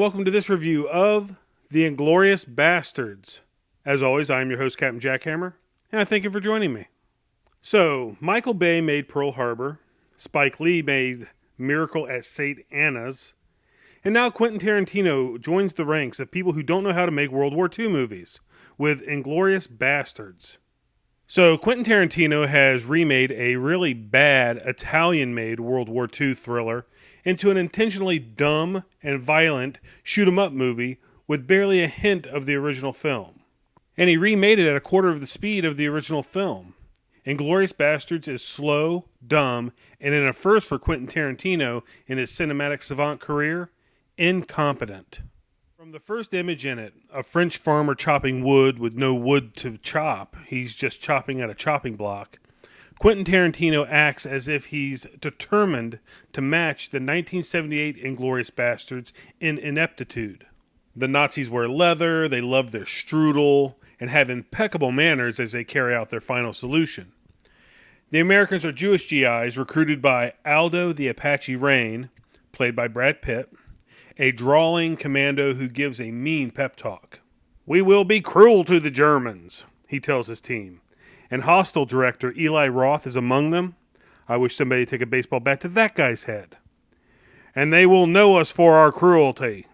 welcome to this review of The Inglourious Basterds. As always, I am your host, Captain Jackhammer, and I thank you for joining me. So, Michael Bay made Pearl Harbor, Spike Lee made Miracle at St. Anna's, and now Quentin Tarantino joins the ranks of people who don't know how to make World War II movies with Inglourious Basterds. So, Quentin Tarantino has remade a really bad Italian-made World War II thriller into an intentionally dumb and violent shoot-'em-up movie with barely a hint of the original film. And he remade it at a quarter of the speed of the original film. Inglourious Basterds is slow, dumb, and in a first for Quentin Tarantino in his cinematic savant career, incompetent. From the first image in it, a French farmer chopping wood with no wood to chop, he's just chopping at a chopping block, Quentin Tarantino acts as if he's determined to match the 1978 Inglourious Basterds in ineptitude. The Nazis wear leather, they love their strudel, and have impeccable manners as they carry out their final solution. The Americans are Jewish GIs recruited by Aldo the Apache Rain, played by Brad Pitt, a drawling commando who gives a mean pep talk. "We will be cruel to the Germans," he tells his team. And Hostel director Eli Roth is among them. I wish somebody would take a baseball bat to that guy's head. "And they will know us for our cruelty."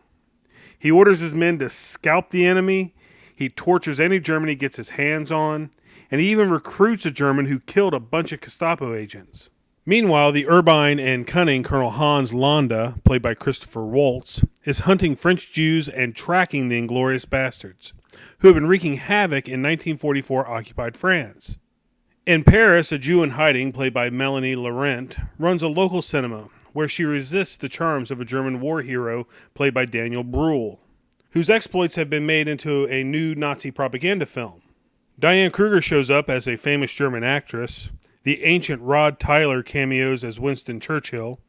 He orders his men to scalp the enemy. He tortures any German he gets his hands on. And he even recruits a German who killed a bunch of Gestapo agents. Meanwhile, the urbane and cunning Colonel Hans Landa, played by Christopher Waltz, is hunting French Jews and tracking the Inglourious Basterds, who have been wreaking havoc in 1944 occupied France. In Paris, a Jew in hiding, played by Melanie Laurent, runs a local cinema where she resists the charms of a German war hero, played by Daniel Bruhl, whose exploits have been made into a new Nazi propaganda film. Diane Kruger shows up as a famous German actress. The ancient Rod Tyler cameos as Winston Churchill,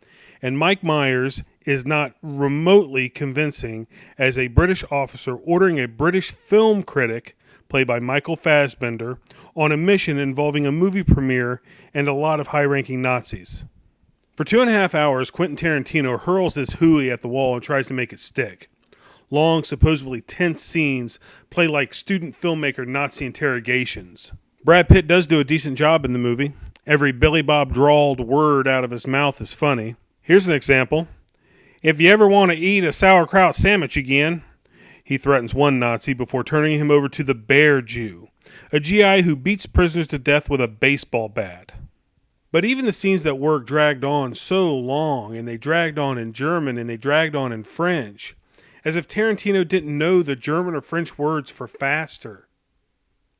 and Mike Myers is not remotely convincing as a British officer ordering a British film critic, played by Michael Fassbender, on a mission involving a movie premiere and a lot of high-ranking Nazis. For 2.5 hours, Quentin Tarantino hurls his hooey at the wall and tries to make it stick. Long, supposedly tense scenes play like student filmmaker Nazi interrogations. Brad Pitt does do a decent job in the movie. Every Billy Bob drawled word out of his mouth is funny. Here's an example. "If you ever want to eat a sauerkraut sandwich again," he threatens one Nazi before turning him over to the Bear Jew, a GI who beats prisoners to death with a baseball bat. But even the scenes that work dragged on so long, and they dragged on in German and they dragged on in French, as if Tarantino didn't know the German or French words for faster.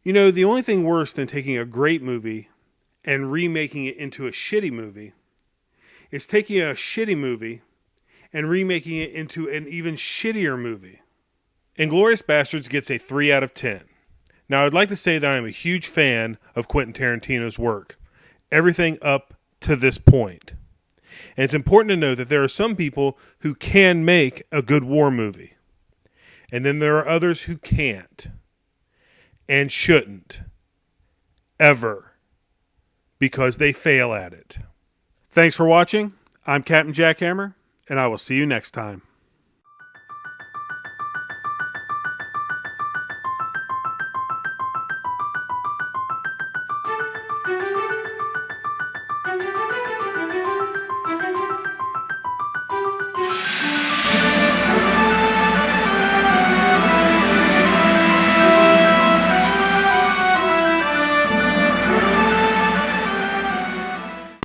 You know, the only thing worse than taking a great movie and remaking it into a shitty movie is taking a shitty movie and remaking it into an even shittier movie. Inglourious Basterds gets a 3 out of 10. Now, I'd like to say that I'm a huge fan of Quentin Tarantino's work. Everything up to this point. And it's important to know that there are some people who can make a good war movie. And then there are others who can't. And shouldn't. Ever. Because they fail at it. Thanks for watching. I'm Captain Jackhammer, and I will see you next time.